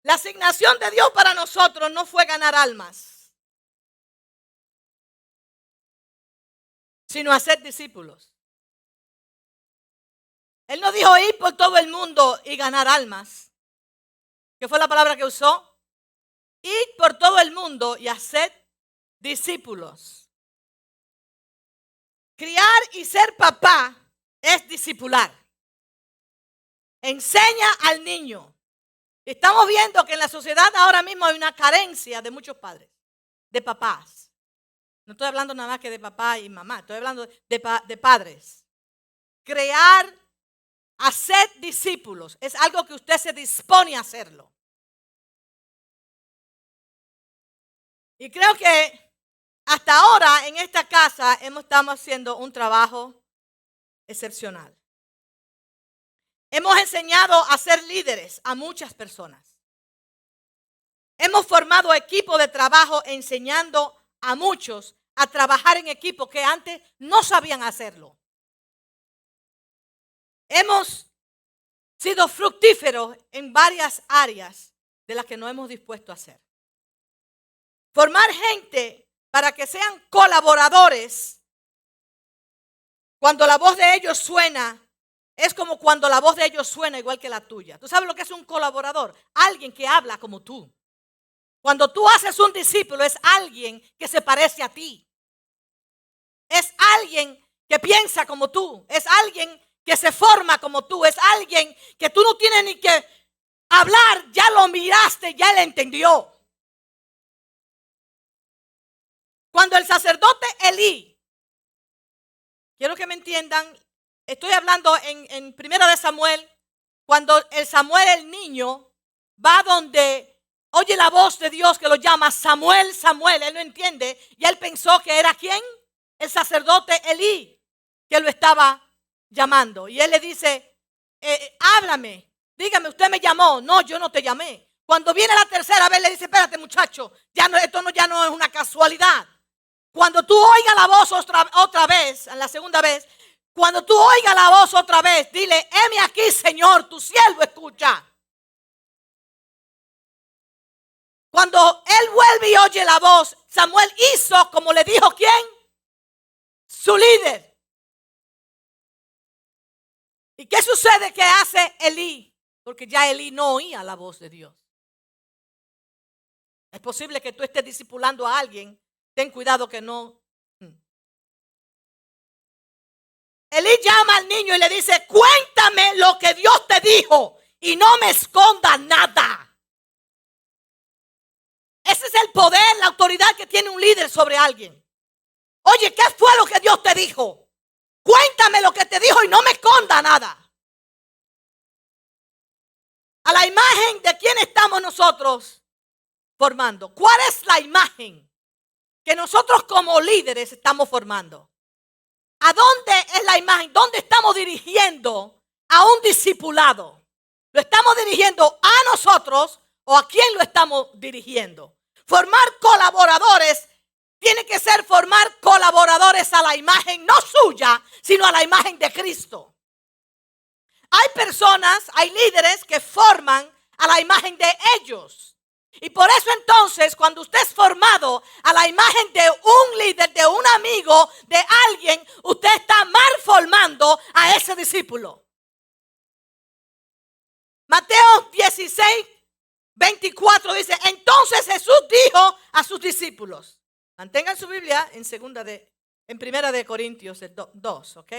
La asignación de Dios para nosotros no fue ganar almas, sino hacer discípulos. Él no dijo ir por todo el mundo y ganar almas. ¿Qué fue la palabra que usó? Ir por todo el mundo y hacer discípulos. Criar y ser papá es discipular. Enseña al niño. Estamos viendo que en la sociedad ahora mismo hay una carencia de muchos padres, de papás. No estoy hablando nada más que de papá y mamá, estoy hablando de padres. Crear, hacer discípulos, es algo que usted se dispone a hacerlo. Y creo que hasta ahora en esta casa estamos haciendo un trabajo excepcional. Hemos enseñado a ser líderes a muchas personas. Hemos formado equipos de trabajo enseñando a muchos a trabajar en equipo que antes no sabían hacerlo. Hemos sido fructíferos en varias áreas de las que nos hemos dispuesto a hacer. Formar gente para que sean colaboradores cuando la voz de ellos suena. Es como cuando la voz de ellos suena igual que la tuya. ¿Tú sabes lo que es un colaborador? Alguien que habla como tú. Cuando tú haces un discípulo es alguien que se parece a ti. Es alguien que piensa como tú. Es alguien que se forma como tú. Es alguien que tú no tienes ni que hablar. Ya lo miraste, ya él entendió. Cuando el sacerdote Elí, quiero que me entiendan, estoy hablando en Primera de Samuel, cuando el Samuel, el niño, va donde oye la voz de Dios que lo llama Samuel, Samuel, él no entiende, y él pensó que era ¿quién? El sacerdote Elí, que lo estaba llamando. Y él le dice, háblame, dígame, usted me llamó. No, yo no te llamé. Cuando viene la tercera vez le dice, espérate muchacho, esto ya no es una casualidad. Cuando tú oigas la voz otra vez, en la segunda vez, cuando tú oigas la voz otra vez, dile, heme aquí, Señor, tu siervo escucha. Cuando él vuelve y oye la voz, Samuel hizo como le dijo ¿quién? Su líder. ¿Y qué sucede que hace Elí? Porque ya Elí no oía la voz de Dios. Es posible que tú estés discipulando a alguien. Ten cuidado que no. Elí llama al niño y le dice, cuéntame lo que Dios te dijo y no me esconda nada. Ese es el poder, la autoridad que tiene un líder sobre alguien. Oye, ¿qué fue lo que Dios te dijo? Cuéntame lo que te dijo y no me esconda nada. A la imagen de quién estamos nosotros formando. ¿Cuál es la imagen que nosotros como líderes estamos formando? ¿A dónde es la imagen? ¿Dónde estamos dirigiendo a un discipulado? ¿Lo estamos dirigiendo a nosotros o a quién lo estamos dirigiendo? Formar colaboradores tiene que ser formar colaboradores a la imagen no suya, sino a la imagen de Cristo. Hay personas, hay líderes que forman a la imagen de ellos. Y por eso entonces, cuando usted es formado a la imagen de un líder, de un amigo, de alguien, usted está mal formando a ese discípulo. Mateo 16, 24 dice, entonces Jesús dijo a sus discípulos, mantengan su Biblia en Primera de Corintios 2, ¿ok?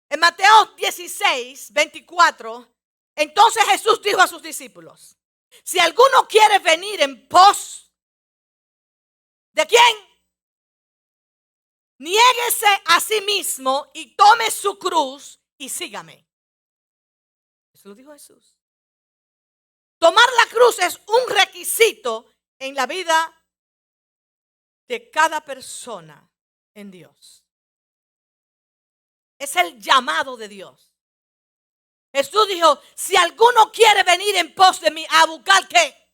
En Mateo 16, 24, entonces Jesús dijo a sus discípulos, si alguno quiere venir en pos, ¿de quién? Niéguese a sí mismo y tome su cruz y sígame. Eso lo dijo Jesús. Tomar la cruz es un requisito en la vida de cada persona en Dios. Es el llamado de Dios. Jesús dijo, si alguno quiere venir en pos de mí, ¿a buscar qué?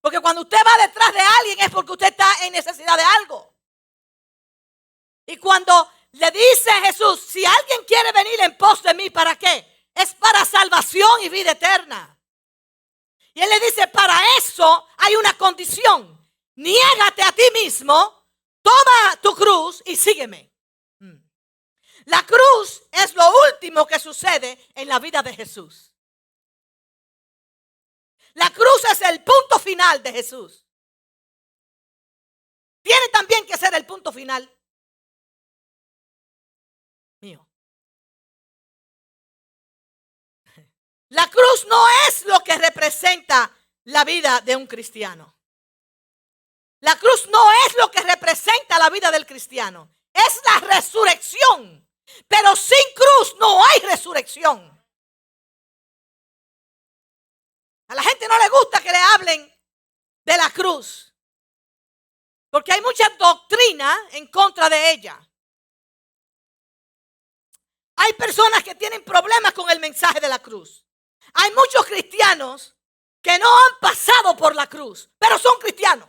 Porque cuando usted va detrás de alguien es porque usted está en necesidad de algo. Y cuando le dice Jesús, si alguien quiere venir en pos de mí, ¿para qué? Es para salvación y vida eterna. Y él le dice, eso hay una condición. Niégate a ti mismo, toma tu cruz y sígueme. La cruz es lo último que sucede en la vida de Jesús. La cruz es el punto final de Jesús. Tiene también que ser el punto final mío. La cruz no es lo que representa la vida de un cristiano. La cruz no es lo que representa la vida del cristiano. Es la resurrección. Pero sin cruz no hay resurrección. A la gente no le gusta que le hablen de la cruz, porque hay mucha doctrina en contra de ella. Hay personas que tienen problemas con el mensaje de la cruz. Hay muchos cristianos que no han pasado por la cruz, pero son cristianos.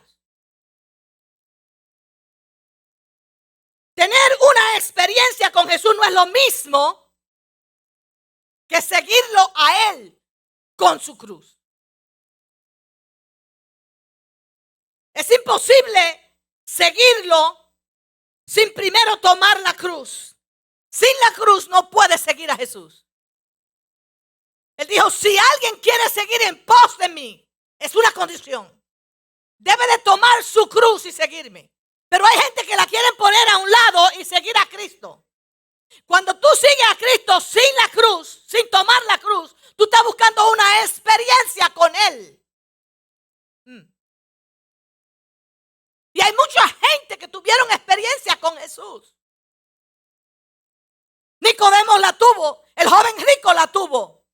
Tener una experiencia con Jesús no es lo mismo que seguirlo a Él con su cruz. Es imposible seguirlo sin primero tomar la cruz. Sin la cruz no puedes seguir a Jesús. Él dijo, si alguien quiere seguir en pos de mí, es una condición. Debe de tomar su cruz y seguirme. Pero hay gente que la quieren poner a un lado y seguir a Cristo. Cuando tú sigues a Cristo sin la cruz, sin tomar la cruz, tú estás buscando una experiencia con Él. Y hay mucha gente que tuvieron experiencia con Jesús. Nicodemo la tuvo, el joven rico la tuvo.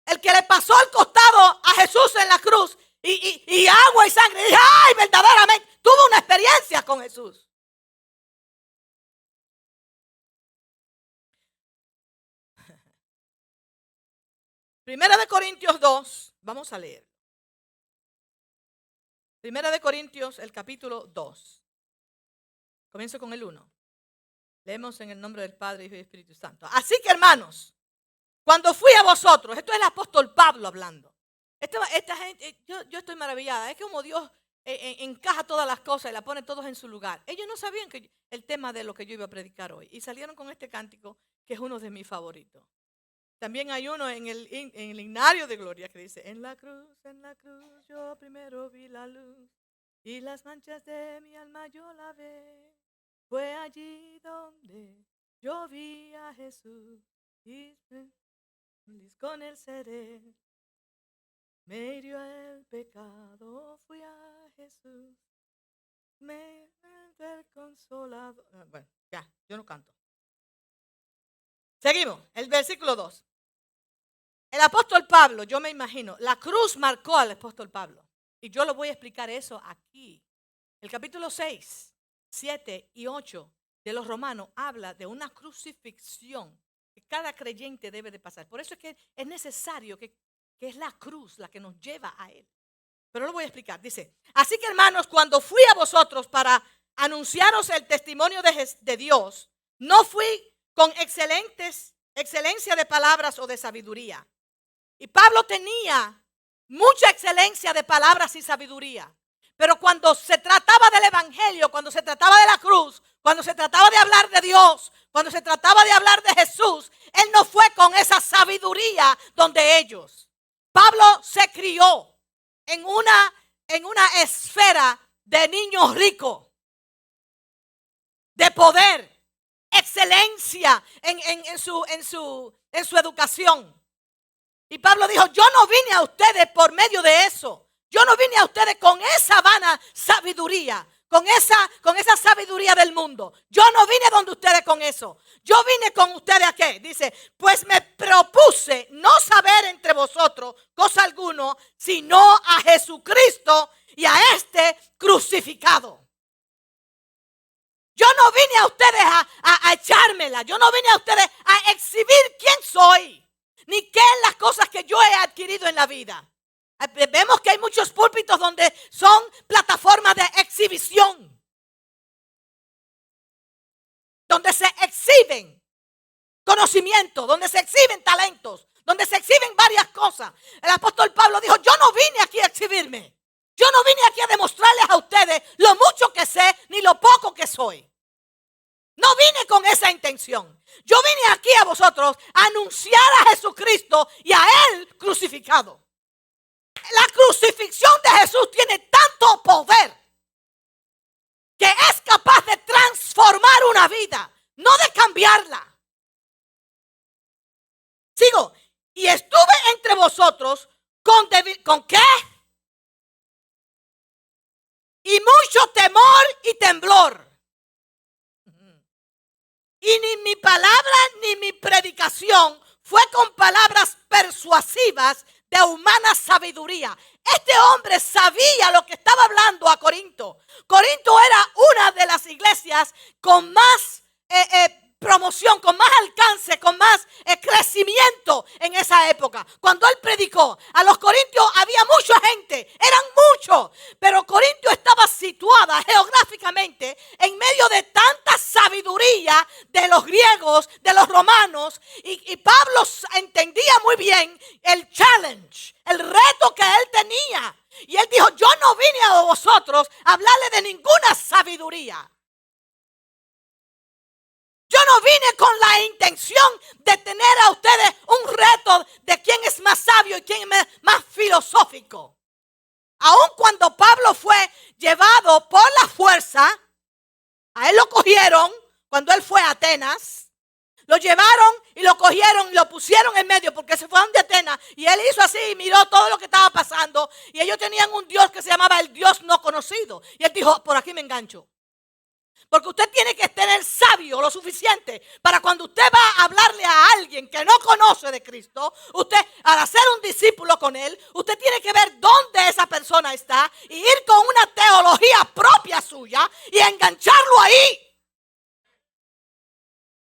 El que le pasó al costado a Jesús en la cruz y agua y sangre. Y dije, ay, verdaderamente, tuvo una experiencia con Jesús. Primera de Corintios 2, vamos a leer. Primera de Corintios, el capítulo 2. Comienzo con el 1. Leemos en el nombre del Padre, Hijo y Espíritu Santo. Así que, hermanos, cuando fui a vosotros, esto es el apóstol Pablo hablando. Esta gente, yo estoy maravillada. Es como Dios encaja todas las cosas y la pone todos en su lugar. Ellos no sabían que el tema de lo que yo iba a predicar hoy. Y salieron con este cántico que es uno de mis favoritos. También hay uno en el himnario de gloria que dice, en la cruz, yo primero vi la luz y las manchas de mi alma yo lavé. Fue allí donde yo vi a Jesús y con él seré. Me hirió el pecado, fui a Jesús, me del consolador. Bueno, ya, yo no canto. Seguimos, el versículo 2. El apóstol Pablo, yo me imagino, la cruz marcó al apóstol Pablo. Y yo lo voy a explicar eso aquí. El capítulo 6, 7 y 8 de los Romanos habla de una crucifixión que cada creyente debe de pasar. Por eso es que es necesario que es la cruz la que nos lleva a Él. Pero lo voy a explicar. Dice, así que hermanos, cuando fui a vosotros para anunciaros el testimonio de Dios, no fui con excelencia de palabras o de sabiduría. Y Pablo tenía mucha excelencia de palabras y sabiduría. Pero cuando se trataba del evangelio, cuando se trataba de la cruz, cuando se trataba de hablar de Dios, cuando se trataba de hablar de Jesús, él no fue con esa sabiduría donde ellos. Pablo se crió en una esfera de niño rico, de poder, excelencia en su educación. Y Pablo dijo, yo no vine a ustedes por medio de eso. Yo no vine a ustedes con esa vana sabiduría, con esa sabiduría del mundo. Yo no vine donde ustedes con eso. Yo vine con ustedes a qué. Dice, pues me propuse no saber entre vosotros cosa alguno, sino a Jesucristo y a este crucificado. Yo no vine a ustedes a echármela. Yo no vine a ustedes a exhibir quién soy, ni qué es las cosas que yo he adquirido en la vida. Vemos que hay muchos púlpitos donde son plataformas de exhibición, donde se exhiben conocimientos, donde se exhiben talentos, donde se exhiben varias cosas. El apóstol Pablo dijo, yo no vine aquí a exhibirme. Yo no vine aquí a demostrarles a ustedes lo mucho que sé ni lo poco que soy. No vine con esa intención. Yo vine aquí a vosotros a anunciar a Jesucristo y a Él crucificado. La crucifixión de Jesús tiene tanto poder que es capaz de transformar una vida, no de cambiarla. Sigo. Y estuve entre vosotros ¿con qué? Y mucho temor y temblor. Y ni mi palabra ni mi predicación fue con palabras persuasivas de humana sabiduría. Este hombre sabía lo que estaba hablando a Corinto. Corinto era una de las iglesias con más promoción, con más alcance, con más crecimiento en esa época. Cuando él predicó, a los corintios había mucha gente, eran muchos, pero Corintio estaba situada geográficamente en medio de tanta sabiduría de los griegos, de los romanos, y Pablo entendía muy bien el challenge, el reto que él tenía. Y él dijo, yo no vine a vosotros a hablarle de ninguna sabiduría. Yo no vine con la intención de tener a ustedes un reto de quién es más sabio y quién es más filosófico. Aun cuando Pablo fue llevado por la fuerza, a él lo cogieron cuando él fue a Atenas. Lo llevaron y lo cogieron y lo pusieron en medio porque se fueron de Atenas. Y él hizo así y miró todo lo que estaba pasando. Y ellos tenían un Dios que se llamaba el Dios no conocido. Y él dijo, por aquí me engancho. Porque usted tiene que tener sabio lo suficiente para cuando usted va a hablarle a alguien que no conoce de Cristo, usted al hacer un discípulo con él, usted tiene que ver dónde esa persona está y ir con una teología propia suya y engancharlo ahí.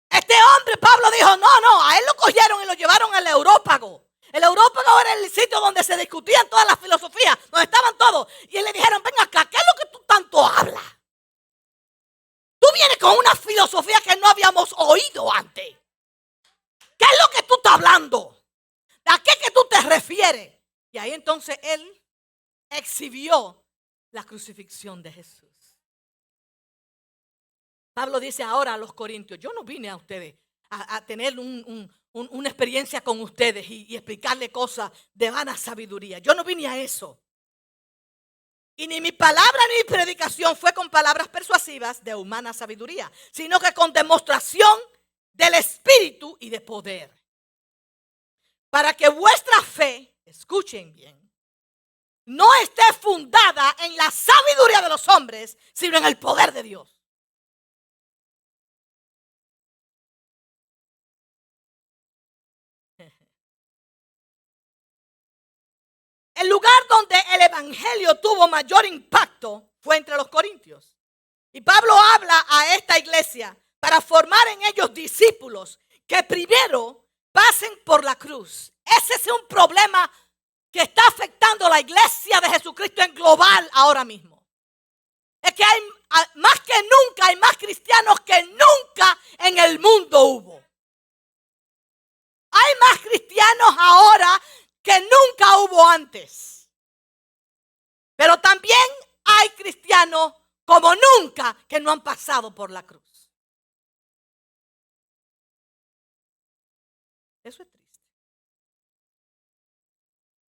Este hombre, Pablo dijo, no, a él lo cogieron y lo llevaron al Európago. El Európago era el sitio donde se discutían todas las filosofías, donde estaban todos. Y le dijeron, ven acá, ¿qué es lo que tú tanto hablas? Tú vienes con una filosofía que no habíamos oído antes. ¿Qué es lo que tú estás hablando? ¿A qué que tú te refieres? Y ahí entonces él exhibió la crucifixión de Jesús. Pablo dice ahora a los corintios, yo no vine a ustedes a tener una experiencia con ustedes y explicarle cosas de vana sabiduría. Yo no vine a eso. Y ni mi palabra ni mi predicación fue con palabras persuasivas de humana sabiduría, sino que con demostración del Espíritu y de poder. Para que vuestra fe, escuchen bien, no esté fundada en la sabiduría de los hombres, sino en el poder de Dios. El lugar donde el evangelio tuvo mayor impacto fue entre los corintios. Y Pablo habla a esta iglesia para formar en ellos discípulos que primero pasen por la cruz. Ese es un problema que está afectando a la iglesia de Jesucristo en global ahora mismo. Es que hay más que nunca, hay más cristianos que nunca en el mundo hubo. Hay más cristianos ahora que nunca hubo antes. Pero también hay cristianos como nunca que no han pasado por la cruz. Eso es triste.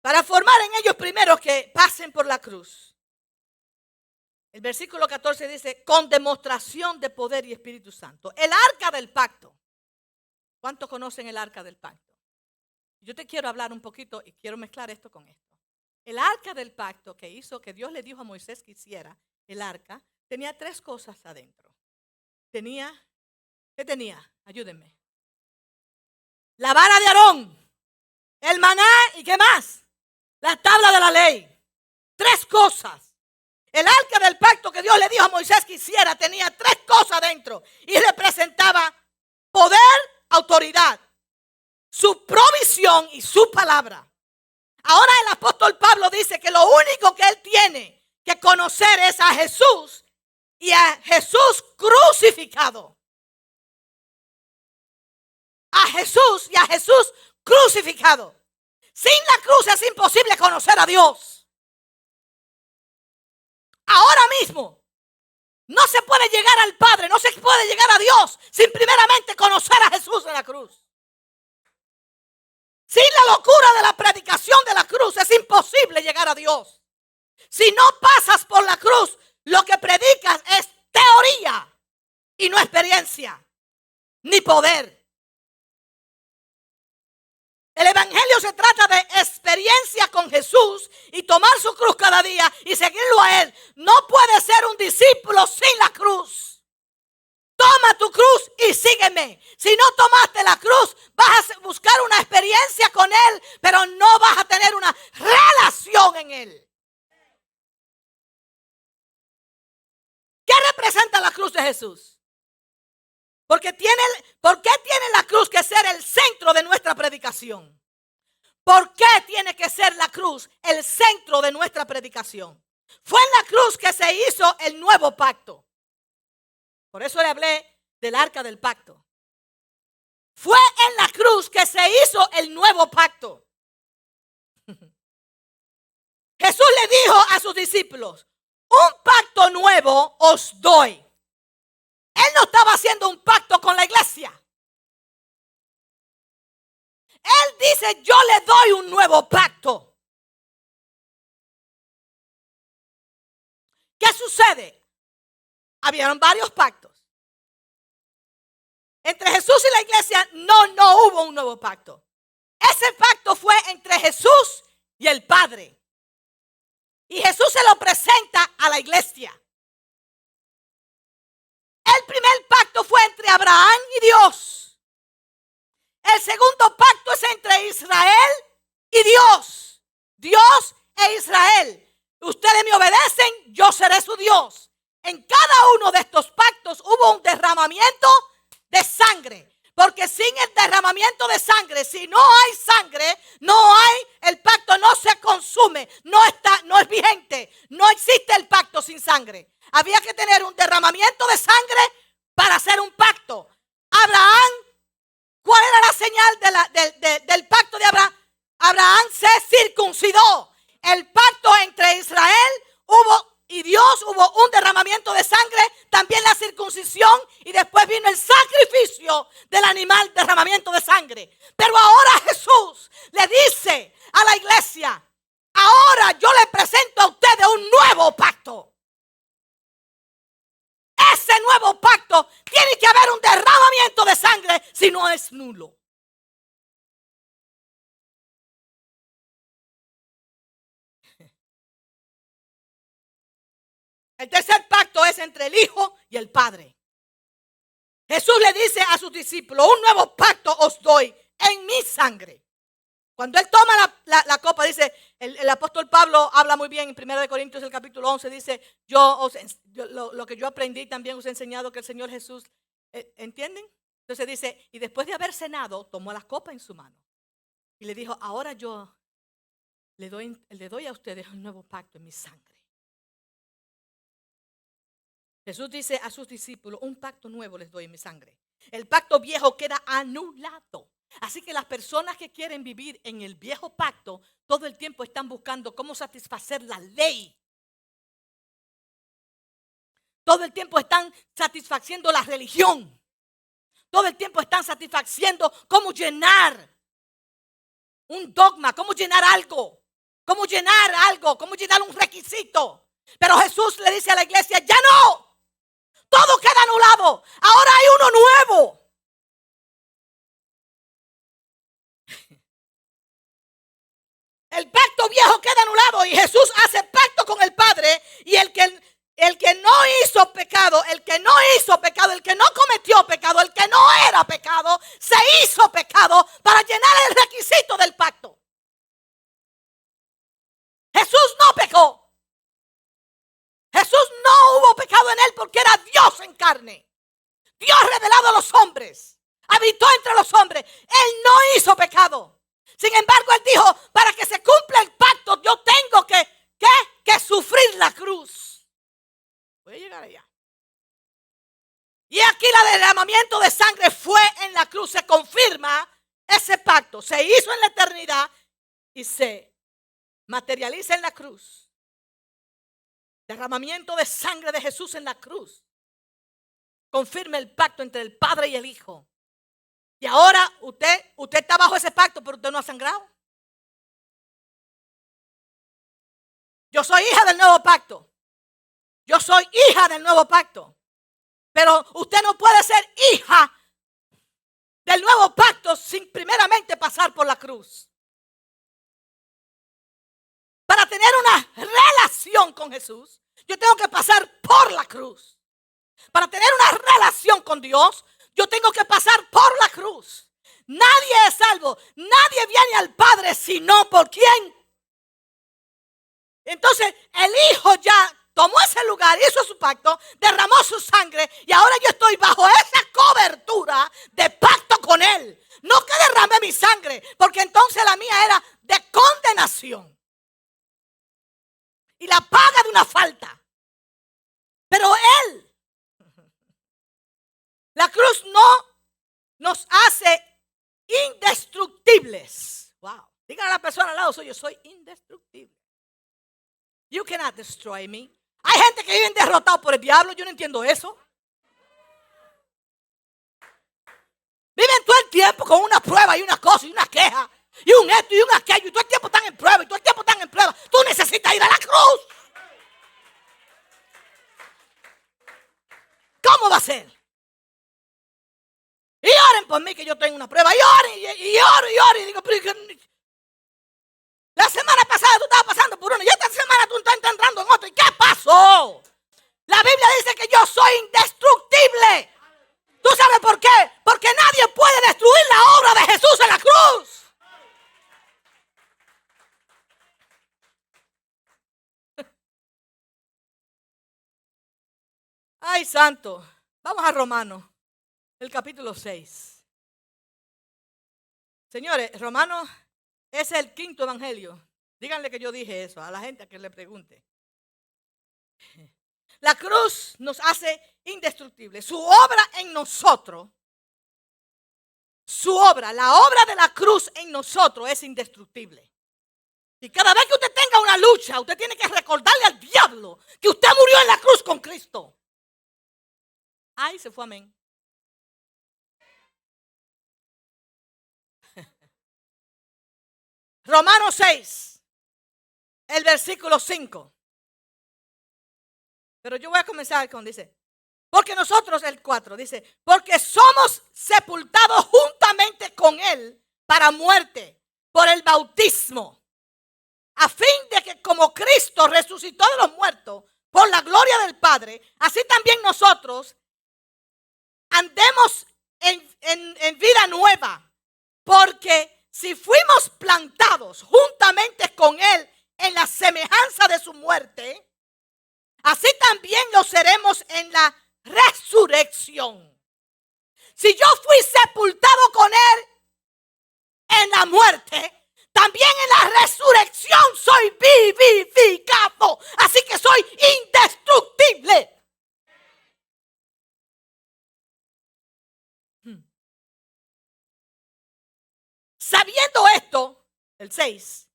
Para formar en ellos primero que pasen por la cruz. El versículo 14 dice, con demostración de poder y Espíritu Santo. El arca del pacto. ¿Cuántos conocen el arca del pacto? Yo te quiero hablar un poquito y quiero mezclar esto con esto. El arca del pacto que hizo, que Dios le dijo a Moisés que hiciera, el arca, tenía 3 cosas adentro. ¿Qué tenía? Ayúdenme. La vara de Aarón, el maná y ¿qué más? La tabla de la ley. 3 cosas. El arca del pacto que Dios le dijo a Moisés que hiciera tenía 3 cosas adentro y representaba poder, autoridad, su provisión y su palabra. Ahora el apóstol Pablo dice que lo único que él tiene que conocer es a Jesús y a Jesús crucificado. A Jesús y a Jesús crucificado. Sin la cruz es imposible conocer a Dios. Ahora mismo no se puede llegar al Padre, no se puede llegar a Dios sin primeramente conocer a Jesús en la cruz. Sin la locura de la predicación de la cruz es imposible llegar a Dios. Si no pasas por la cruz, lo que predicas es teoría y no experiencia, ni poder. El evangelio se trata de experiencia con Jesús y tomar su cruz cada día y seguirlo a Él. No puedes ser un discípulo sin la cruz. Toma tu cruz y sígueme. Si no tomaste la cruz, vas a buscar una experiencia con Él, pero no vas a tener una relación en Él. ¿Qué representa la cruz de Jesús? ¿Por qué tiene la cruz que ser el centro de nuestra predicación? ¿Por qué tiene que ser la cruz el centro de nuestra predicación? Fue en la cruz que se hizo el nuevo pacto. Por eso le hablé del arca del pacto. Fue en la cruz que se hizo el nuevo pacto. Jesús le dijo a sus discípulos, un pacto nuevo os doy. Él no estaba haciendo un pacto con la iglesia. Él dice, yo le doy un nuevo pacto. ¿Qué sucede? Habían varios pactos. Entre Jesús y la iglesia no hubo un nuevo pacto. Ese pacto fue entre Jesús y el Padre. Y Jesús se lo presenta a la iglesia. El primer pacto fue entre Abraham y Dios. El segundo pacto es entre Israel y Dios. Dios e Israel. Ustedes me obedecen, yo seré su Dios. En cada uno de estos pactos hubo un derramamiento de sangre. Porque sin el derramamiento de sangre, si no hay sangre, el pacto no se consume, no es vigente. No existe el pacto sin sangre. Había que tener un derramamiento de sangre para hacer un pacto. Abraham, ¿cuál era la señal del pacto de Abraham? Abraham se circuncidó. El pacto entre Israel y Dios hubo un derramamiento de sangre, también la circuncisión y después vino el sacrificio del animal, derramamiento de sangre. Pero ahora Jesús le dice a la iglesia, ahora yo le presento a ustedes un nuevo pacto. Ese nuevo pacto tiene que haber un derramamiento de sangre, si no es nulo. El tercer pacto es entre el Hijo y el Padre. Jesús le dice a sus discípulos, un nuevo pacto os doy en mi sangre. Cuando él toma la copa, dice, el apóstol Pablo habla muy bien en 1 Corintios, el capítulo 11, dice, lo que yo aprendí también os he enseñado que el Señor Jesús, ¿entienden? Entonces dice, y después de haber cenado, tomó la copa en su mano y le dijo, ahora yo le doy a ustedes un nuevo pacto en mi sangre. Jesús dice a sus discípulos, un pacto nuevo les doy en mi sangre. El pacto viejo queda anulado. Así que las personas que quieren vivir en el viejo pacto, todo el tiempo están buscando cómo satisfacer la ley. Todo el tiempo están satisfaciendo la religión. Todo el tiempo están satisfaciendo cómo llenar un dogma, cómo llenar algo, cómo llenar un requisito. Pero Jesús le dice a la iglesia, ya no. Todo queda anulado. Ahora hay uno nuevo. El pacto viejo queda anulado y Jesús hace pacto con el Padre. Y el que no hizo pecado, el que no cometió pecado, el que no era pecado, se hizo pecado para llenar el requisito del pacto. Jesús no pecó. Jesús no hubo pecado en él porque era Dios en carne. Dios revelado a los hombres. Habitó entre los hombres. Él no hizo pecado. Sin embargo, él dijo, para que se cumpla el pacto, yo tengo que sufrir la cruz. Voy a llegar allá. Y aquí el derramamiento de sangre fue en la cruz. Se confirma ese pacto se hizo en la eternidad y se materializa en la cruz. Derramamiento de sangre de Jesús en la cruz confirma el pacto entre el Padre y el Hijo. Y ahora usted está bajo ese pacto, pero usted no ha sangrado. Yo soy hija del nuevo pacto. Yo soy hija del nuevo pacto. Pero usted no puede ser hija del nuevo pacto sin primeramente pasar por la cruz. Para tener una relación con Jesús, yo tengo que pasar por la cruz. Para tener una relación con Dios, yo tengo que pasar por la cruz. Nadie es salvo. Nadie viene al Padre sino por quién. Entonces el Hijo ya tomó ese lugar, hizo su pacto, derramó su sangre y ahora yo estoy bajo esa cobertura de pacto con Él. No que derramé mi sangre, porque entonces la mía era de condenación y la paga de una falta. Pero Él, la cruz no nos hace indestructibles. Wow. Dígale a la persona al lado suyo, soy indestructible. You cannot destroy me. Hay gente que vive derrotado por el diablo. Yo no entiendo eso. Viven todo el tiempo con una prueba y una cosa y una queja. Y un esto y un aquello. Y todo el tiempo están en prueba. Y todo el tiempo están en prueba. Tú necesitas ir a la cruz. ¿Cómo va a ser? Y oren por mí que yo tengo una prueba. Y oren, y oro, y oro. Y digo, pero la semana pasada tú estabas pasando por una y esta semana tú estás entrando en otra. ¿Y qué pasó? La Biblia dice que yo soy indestructible. ¿Tú sabes por qué? Porque nadie puede destruir la obra de Jesús en la cruz. Ay, santo. Vamos a Romanos, el capítulo 6. Señores, Romanos es el quinto evangelio. Díganle que yo dije eso a la gente a que le pregunte. La cruz nos hace indestructibles. Su obra en nosotros, la obra de la cruz en nosotros es indestructible. Y cada vez que usted tenga una lucha, usted tiene que recordarle al diablo que usted murió en la cruz con Cristo. Ay, se fue, amén. Romanos 6, el versículo 5. Pero yo voy a comenzar con, dice, porque nosotros, el 4, dice, porque somos sepultados juntamente con Él para muerte por el bautismo, a fin de que como Cristo resucitó de los muertos por la gloria del Padre, así también nosotros andemos en vida nueva, porque si fuimos plantados juntamente con Él en la semejanza de su muerte, así también lo seremos en la resurrección. Si yo fui sepultado con Él en la muerte, también en la resurrección soy vivificado. Así que soy indestructible. Sabiendo esto, el 6,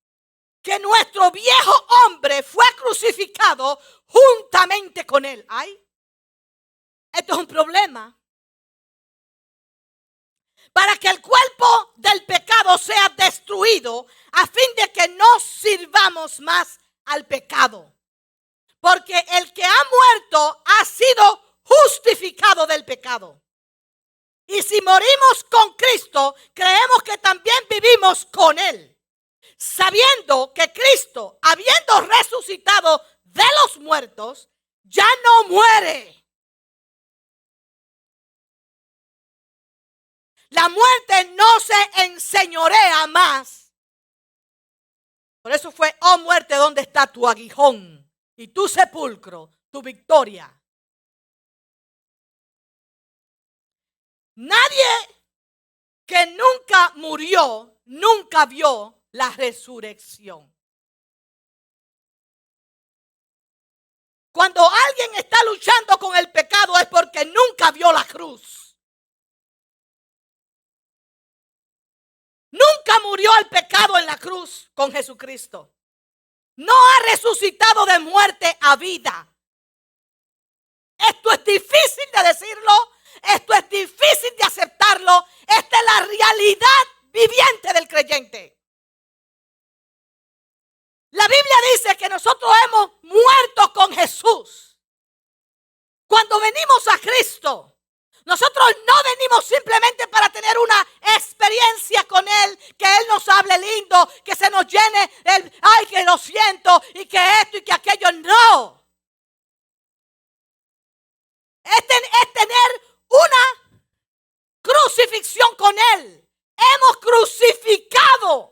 que nuestro viejo hombre fue crucificado juntamente con Él. Ay, esto es un problema. Para que el cuerpo del pecado sea destruido, a fin de que no sirvamos más al pecado. Porque el que ha muerto ha sido justificado del pecado. Y si morimos con Cristo, creemos que también vivimos con Él, sabiendo que Cristo, habiendo resucitado de los muertos, ya no muere. La muerte no se enseñorea más. Por eso fue, oh muerte, ¿dónde está tu aguijón? Y tu sepulcro, tu victoria. Nadie que nunca murió, nunca vio la resurrección. Cuando alguien está luchando con el pecado es porque nunca vio la cruz. Nunca murió al pecado en la cruz con Jesucristo. No ha resucitado de muerte a vida. Esto es difícil de decirlo. Esto es difícil de aceptarlo. Esta es la realidad viviente del creyente. La Biblia dice que nosotros hemos muerto con Jesús. Cuando venimos a Cristo, nosotros no venimos simplemente para tener una experiencia con Él, que Él nos hable lindo, que se nos llene el, ay, que lo siento, y que esto y que aquello. No. Es tener una crucifixión con Él. Hemos crucificado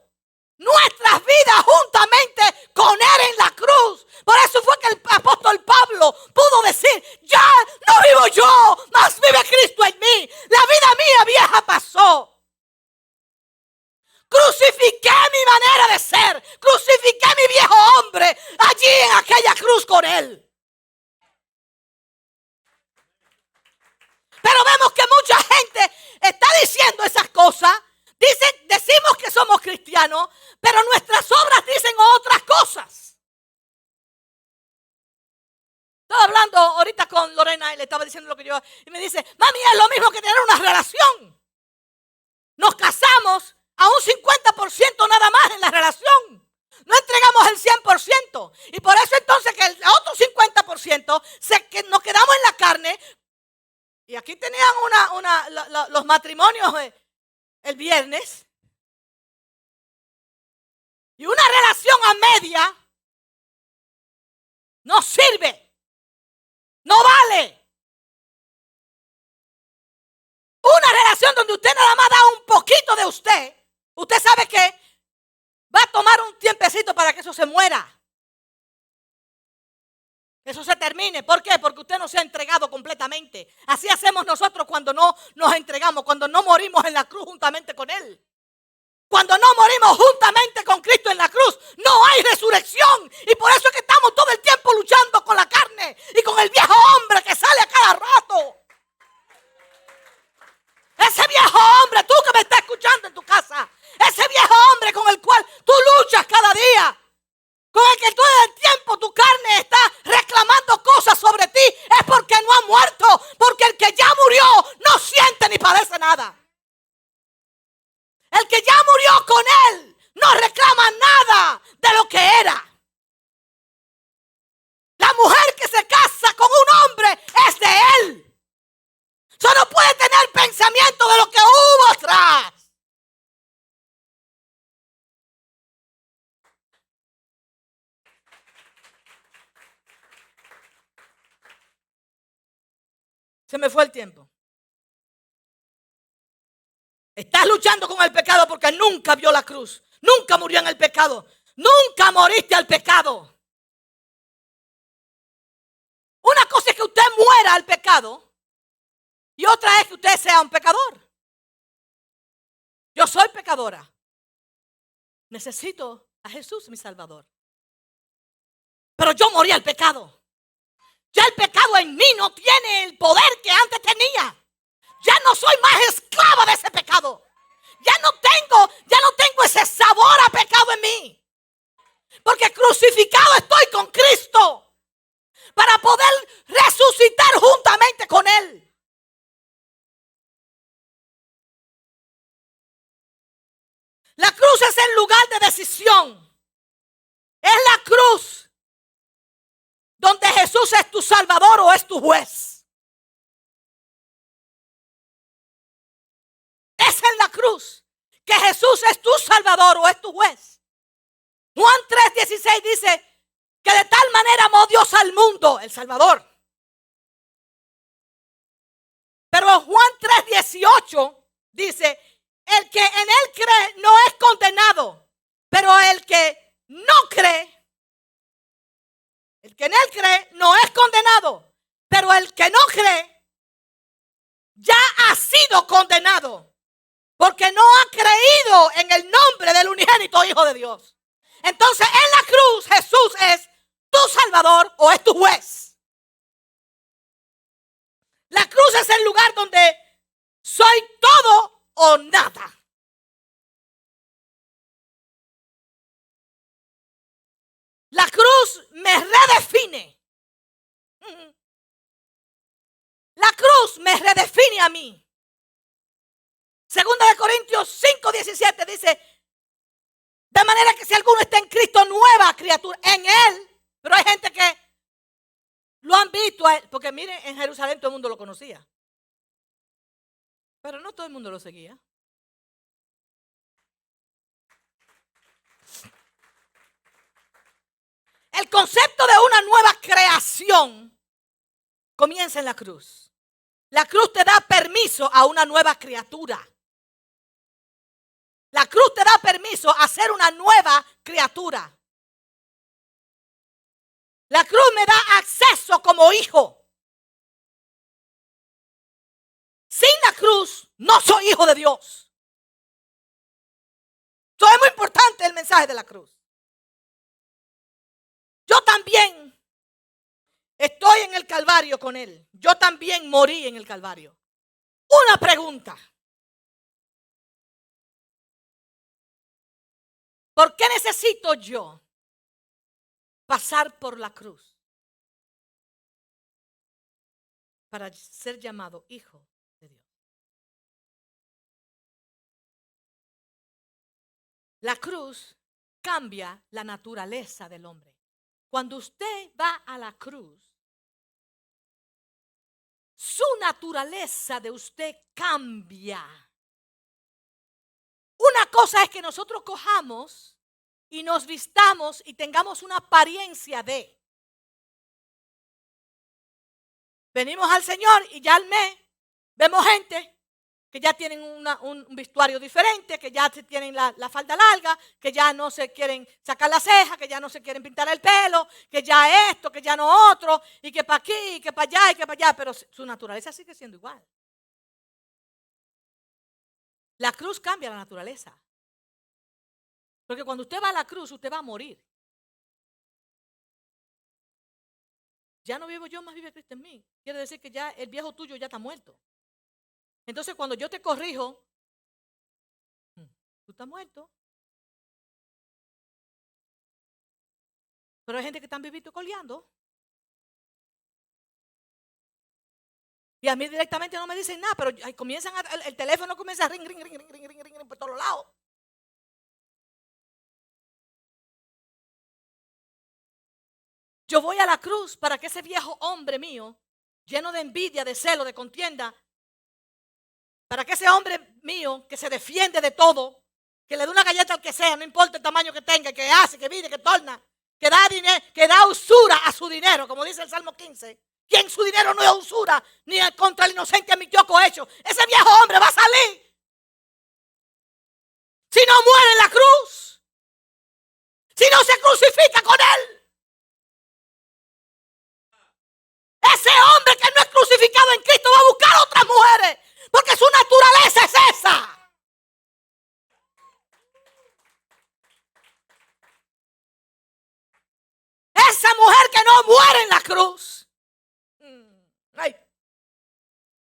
nuestras vidas juntamente con Él en la cruz. Por eso fue que el apóstol Pablo pudo decir: ya no vivo yo, mas vive Cristo en mí. La vida mía vieja pasó. Crucifiqué mi manera de ser. Crucifiqué mi viejo hombre allí en aquella cruz con Él. Pero vemos que mucha gente está diciendo esas cosas. Decimos que somos cristianos, pero nuestras obras dicen otras cosas. Estaba hablando ahorita con Lorena y le estaba diciendo lo que yo, y me dice: mami, es lo mismo que tener una relación. Nos casamos a un 50% nada más en la relación. No entregamos el 100%. Y por eso entonces que el otro 50% que nos quedamos en la carne. Y aquí tenían los matrimonios el viernes. Y una relación a media no sirve. No vale. Una relación donde usted nada más da un poquito de usted. Usted sabe que va a tomar un tiempecito para que eso se muera. Eso se termine. ¿Por qué? Porque usted no se ha entregado completamente. Así hacemos nosotros cuando no nos entregamos, cuando no morimos en la cruz juntamente con Él. Cuando no morimos juntamente con Cristo en la cruz, no hay resurrección. Y por eso es que estamos todo el tiempo luchando con la carne y con el viejo hombre que sale a cada rato. Ese viejo hombre, tú que me estás escuchando en tu casa, ese viejo hombre con el cual tú luchas cada día, con el que todo el tiempo tu carne está reclamando cosas sobre ti, es porque no ha muerto, porque el que ya murió no siente ni padece nada. El que ya murió con Él no reclama nada de lo que era. La mujer que se casa con un hombre es de Él. Solo puede tener pensamiento de lo que hubo atrás. Se me fue el tiempo. Estás luchando con el pecado porque nunca vio la cruz. Nunca murió en el pecado. Nunca moriste al pecado. Una cosa es que usted muera al pecado y otra es que usted sea un pecador. Yo soy pecadora. Necesito a Jesús, mi Salvador. Pero yo morí al pecado. Ya el pecado en mí no tiene el poder que antes tenía. Ya no soy más esclava de ese pecado. Ya no tengo ese sabor a pecado en mí. Porque crucificado estoy con Cristo para poder resucitar juntamente con Él. La cruz es el lugar de decisión. Es la cruz donde Jesús es tu Salvador o es tu juez. Es en la cruz que Jesús es tu Salvador o es tu juez. Juan 3:16 dice que de tal manera amó Dios al mundo, el Salvador. Pero Juan 3:18 dice: el que en Él cree no es condenado, pero el que no cree, el que en Él cree no es condenado, pero el que no cree ya ha sido condenado. Porque no ha creído en el nombre del unigénito Hijo de Dios. Entonces en la cruz Jesús es tu Salvador o es tu juez. La cruz es el lugar donde soy todo o nada. cruz me redefine. La cruz me redefine a mí. Segunda de Corintios 5:17 dice, de manera que si alguno está en Cristo, nueva criatura, en Él. Pero hay gente que lo han visto a Él, porque miren, en Jerusalén todo el mundo lo conocía. Pero no todo el mundo lo seguía. El concepto de una nueva creación comienza en la cruz. La cruz te da permiso a una nueva criatura. La cruz te da permiso a ser una nueva criatura. La cruz me da acceso como hijo. Sin la cruz no soy hijo de Dios. Eso es muy importante el mensaje de la cruz. Yo también estoy en el Calvario con Él. Yo también morí en el Calvario. Una pregunta. ¿Por qué necesito yo pasar por la cruz para ser llamado hijo de Dios? La cruz cambia la naturaleza del hombre. Cuando usted va a la cruz, su naturaleza de usted cambia. Una cosa es que nosotros cojamos y nos vistamos y tengamos una apariencia de. Venimos al Señor y ya al mes vemos gente que ya tienen un vestuario diferente, que ya tienen la falda larga, que ya no se quieren sacar la ceja, que ya no se quieren pintar el pelo, que ya esto, que ya no otro, y que para aquí, y que para allá, y que para allá, pero su naturaleza sigue siendo igual. La cruz cambia la naturaleza. Porque cuando usted va a la cruz, usted va a morir. Ya no vivo yo, más vive Cristo en mí. Quiere decir que ya el viejo tuyo ya está muerto. Entonces cuando yo te corrijo, tú estás muerto. Pero hay gente que están vivito coleando. Y a mí directamente no me dicen nada, pero comienzan el teléfono comienza a ring por todos lados. Yo voy a la cruz para que ese viejo hombre mío, lleno de envidia, de celo, de contienda, para que ese hombre mío que se defiende de todo, que le dé una galleta al que sea, no importa el tamaño que tenga, que hace, que vive, que torna, que da dinero, que da usura a su dinero, como dice el Salmo 15. Quien su dinero no es usura, ni contra el inocente a mi yo cohecho. Ese viejo hombre va a salir. Si no muere en la cruz, si no se crucifica con él. Ese hombre que no es crucificado en Cristo va a buscar otras mujeres, porque su naturaleza es esa. Esa mujer que no muere en la cruz.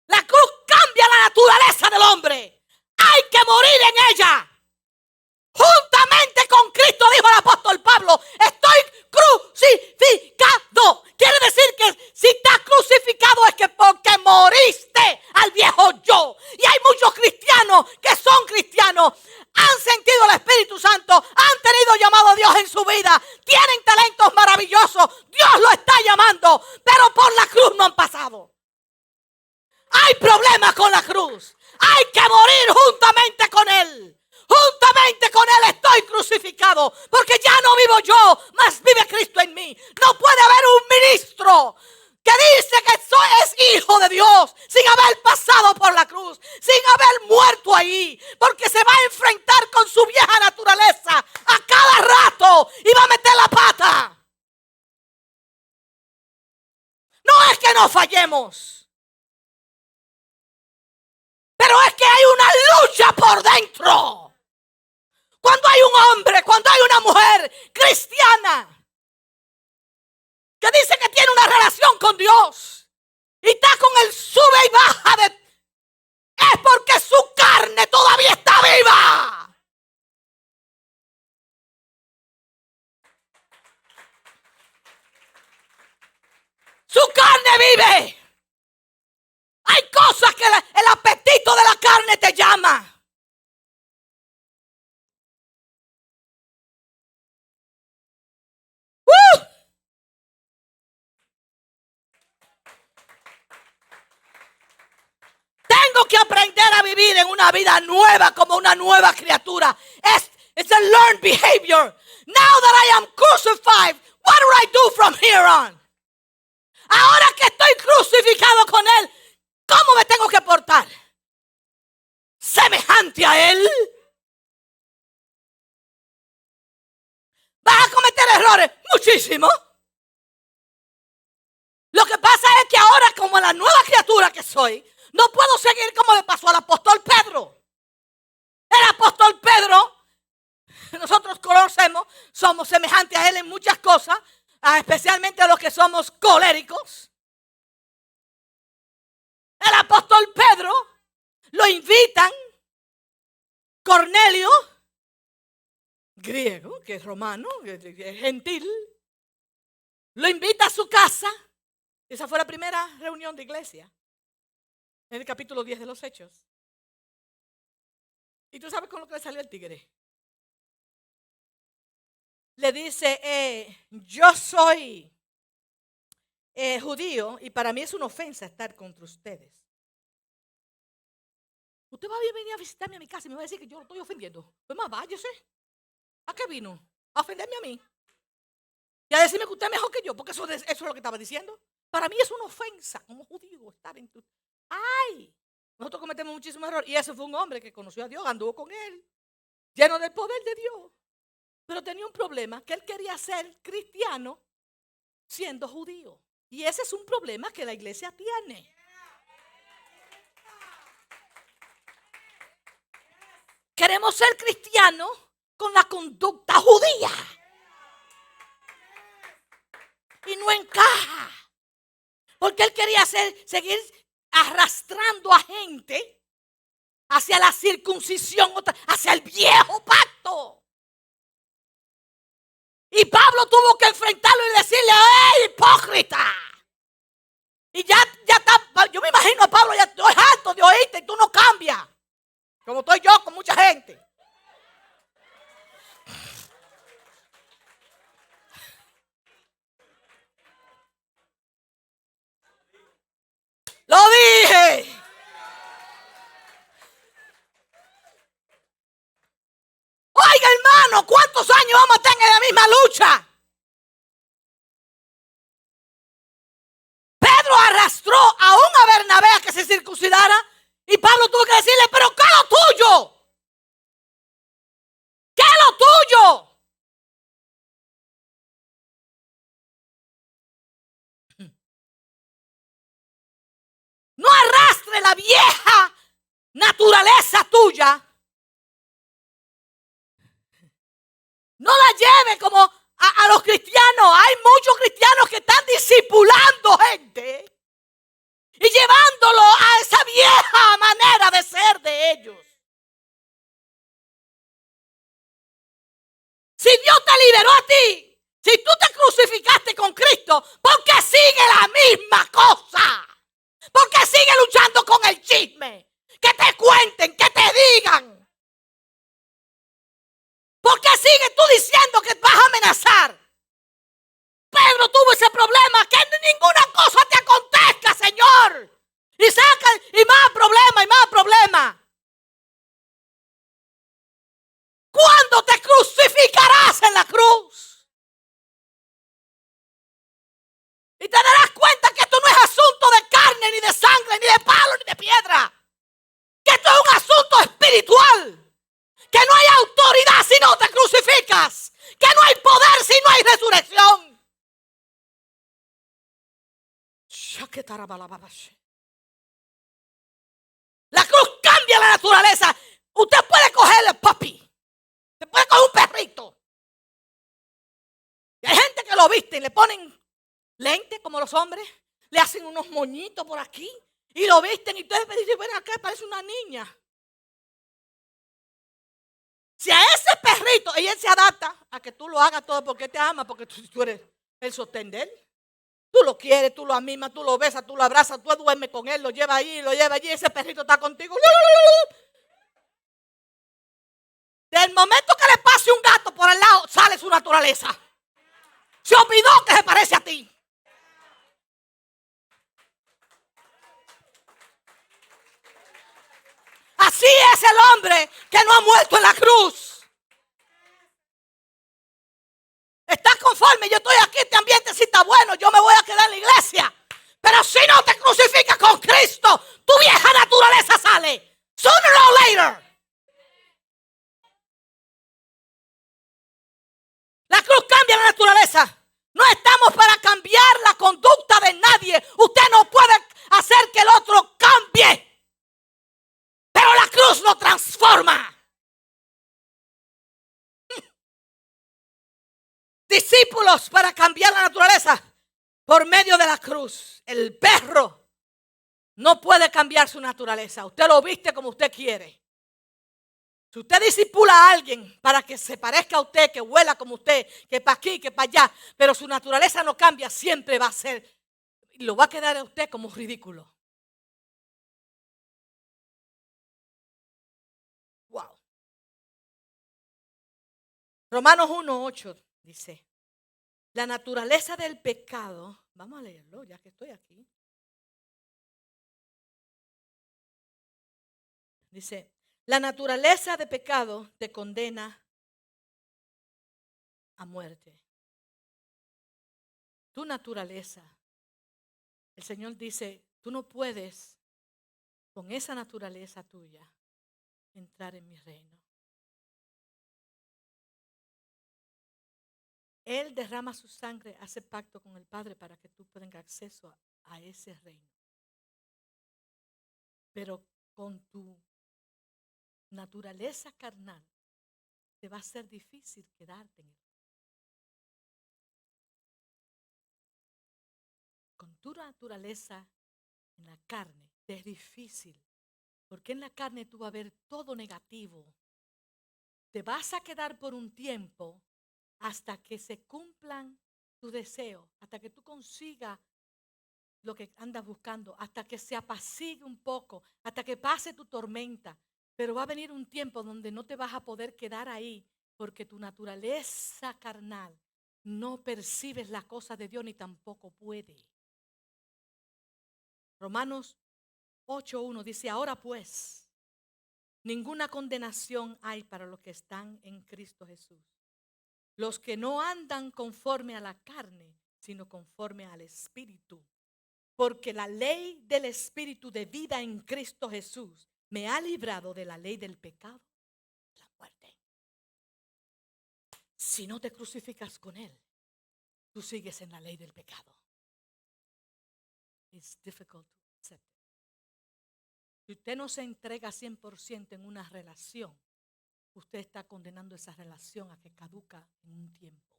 La cruz cambia la naturaleza del hombre. Hay que morir en ella. Juntamente con Cristo, dijo el apóstol Pablo, estoy crucificado. Quiere decir que si estás crucificado es que porque moriste al viejo yo. Y hay muchos cristianos que son cristianos, han sentido el Espíritu Santo, han tenido llamado a Dios en su vida, tienen talentos maravillosos, Dios lo está llamando, pero por la cruz no han pasado. Hay problemas con la cruz. Hay que morir juntamente con Él. Juntamente con Él estoy crucificado, porque ya no vivo yo, mas vive Cristo en mí. No puede haber un ministro que dice que es hijo de Dios sin haber pasado por la cruz, sin haber muerto ahí, porque se va a enfrentar con su vieja naturaleza a cada rato y va a meter la pata. No es que no fallemos, pero es que hay una lucha por dentro. Cuando hay un hombre, cuando hay una mujer cristiana que dice que tiene una relación con Dios y está con el sube y baja es porque su carne todavía está viva. vive. Hay cosas que el apetito de la carne te llama. Tengo que aprender a vivir en una vida nueva como una nueva criatura. It's a learned behavior. Now that I am crucified, what do I do from here on? Ahora que estoy crucificado con Él, ¿cómo me tengo que portar? ¿Semejante a Él? ¿Vas a cometer errores? Muchísimo. Lo que pasa es que ahora, como la nueva criatura que soy, no puedo seguir como le pasó al apóstol Pedro. El apóstol Pedro, nosotros conocemos, somos semejantes a él en muchas cosas, especialmente a los que somos coléricos. El apóstol Pedro lo invitan, Cornelio, griego, que es romano, que es gentil, lo invita a su casa. Esa fue la primera reunión de iglesia. En el capítulo 10 de los Hechos. ¿Y tú sabes con lo que le salió el tigre? Le dice, yo soy judío y para mí es una ofensa estar contra ustedes. Usted va a venir a visitarme a mi casa y me va a decir que yo lo estoy ofendiendo. Pues más váyase. ¿A qué vino? A ofenderme a mí. Y a decirme que usted es mejor que yo, porque eso es lo que estaba diciendo. Para mí es una ofensa como judío estar en tu... ¡Ay! Nosotros cometemos muchísimos errores. Y ese fue un hombre que conoció a Dios, anduvo con él, lleno del poder de Dios. Pero tenía un problema, que él quería ser cristiano siendo judío. Y ese es un problema que la iglesia tiene. Queremos ser cristianos con la conducta judía. Y no encaja. Porque él quería seguir arrastrando a gente hacia la circuncisión, hacia el viejo pacto. Y Pablo tuvo que enfrentarlo y decirle, ¡hey, hipócrita! Y ya está, yo me imagino a Pablo, ya estoy harto de oírte y tú no cambias. Como estoy yo con mucha gente. Lo dije. Oiga, hermano, ¿cuántos años vamos a estar en la misma lucha? Pedro arrastró aún a Bernabé a que se circuncidara y Pablo tuvo que decirle, pero ¿qué es lo tuyo? ¿Qué es lo tuyo? No arrastre la vieja naturaleza tuya. No la lleve como a los cristianos. Hay muchos cristianos que están discipulando gente y llevándolo a esa vieja manera de ser de ellos. Si Dios te liberó a ti, si tú te crucificaste con Cristo, ¿por qué sigue la misma cosa? ¿Por qué sigue luchando con el chisme? Que te cuenten, que te digan. ¿Por qué sigues tú diciendo que vas a amenazar? Pedro tuvo ese problema, que ninguna cosa te acontezca, Señor. Y saca, y más problema, y más problema. ¿Cuándo te crucificarás en la cruz? Y te darás cuenta que esto no es asunto de carne, ni de sangre, ni de palo, ni de piedra. Que esto es un asunto espiritual. Que no hay autoridad si no te crucificas. Que no hay poder si no hay resurrección. La cruz cambia la naturaleza. Usted puede coger el papi. Se puede coger un perrito. Y hay gente que lo viste y le ponen lentes como los hombres. Le hacen unos moñitos por aquí. Y lo visten y ustedes me dicen, ven acá, parece una niña. Si a ese perrito, y él se adapta a que tú lo hagas todo porque te ama, porque tú eres el sostén de él. Tú lo quieres, tú lo mimas, tú lo besas, tú lo abrazas, tú duermes con él, lo llevas allí, ese perrito está contigo. Del momento que le pase un gato por al lado, sale su naturaleza. Se olvidó que se parece a ti. Así es el hombre que no ha muerto en la cruz. ¿Estás conforme? Yo estoy aquí, este ambiente sí está bueno, yo me voy a quedar en la iglesia. Pero si no te crucificas con Cristo, tu vieja naturaleza sale. Sooner or later. La cruz cambia la naturaleza. No estamos para cambiar la conducta de nadie. Usted no puede hacer que el otro cambie. Pero la cruz lo transforma. Discípulos para cambiar la naturaleza por medio de la cruz. El perro no puede cambiar su naturaleza. Usted lo viste como usted quiere. Si usted discipula a alguien para que se parezca a usted, que huela como usted, que para aquí, que para allá, pero su naturaleza no cambia, siempre va a ser, lo va a quedar a usted como ridículo. Wow. Romanos 1:8 dice, la naturaleza del pecado, vamos a leerlo ya que estoy aquí. Dice, la naturaleza de pecado te condena a muerte. Tu naturaleza, el Señor dice, tú no puedes con esa naturaleza tuya entrar en mi reino. Él derrama su sangre, hace pacto con el Padre para que tú tengas acceso a ese reino. Pero con tu naturaleza carnal te va a ser difícil quedarte en él. Con tu naturaleza en la carne te es difícil, porque en la carne tú vas a ver todo negativo. Te vas a quedar por un tiempo hasta que se cumplan tus deseos, hasta que tú consigas lo que andas buscando, hasta que se apacigue un poco, hasta que pase tu tormenta. Pero va a venir un tiempo donde no te vas a poder quedar ahí, porque tu naturaleza carnal no percibes la cosa de Dios ni tampoco puede. Romanos 8:1 dice, ahora pues, ninguna condenación hay para los que están en Cristo Jesús. Los que no andan conforme a la carne, sino conforme al Espíritu. Porque la ley del Espíritu de vida en Cristo Jesús me ha librado de la ley del pecado y la muerte. Si no te crucificas con Él, tú sigues en la ley del pecado. It's difficult to accept. Si usted no se entrega 100% en una relación, usted está condenando esa relación a que caduca en un tiempo.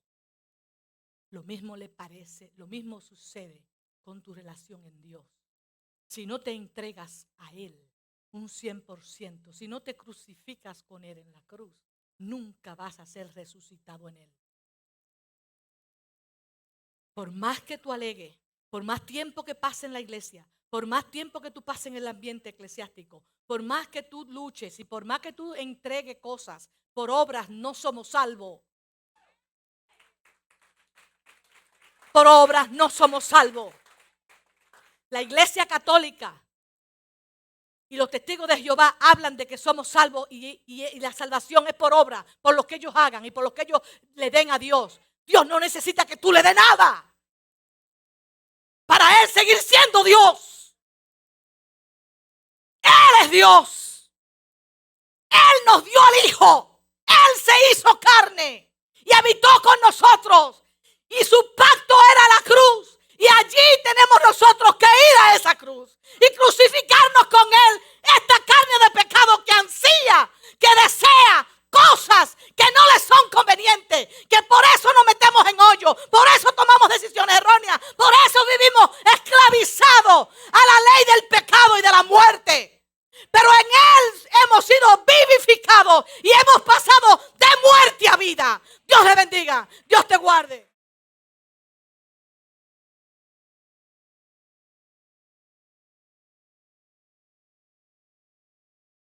Lo mismo le parece, lo mismo sucede con tu relación en Dios. Si no te entregas a Él un 100%, si no te crucificas con Él en la cruz, nunca vas a ser resucitado en Él. Por más que tú alegues, por más tiempo que pase en la iglesia, por más tiempo que tú pases en el ambiente eclesiástico, por más que tú luches y por más que tú entregues cosas, por obras no somos salvos. Por obras no somos salvos. La iglesia católica y los testigos de Jehová hablan de que somos salvos y la salvación es por obra, por lo que ellos hagan y por lo que ellos le den a Dios. Dios no necesita que tú le des nada para Él seguir siendo Dios. Él es Dios. Él nos dio al Hijo. Él se hizo carne y habitó con nosotros. Y su pacto era la cruz. Y allí tenemos nosotros que ir a esa cruz y crucificarnos con Él. Esta carne de pecado que ansía, que desea cosas que no le son convenientes, que por eso nos metemos en hoyo, por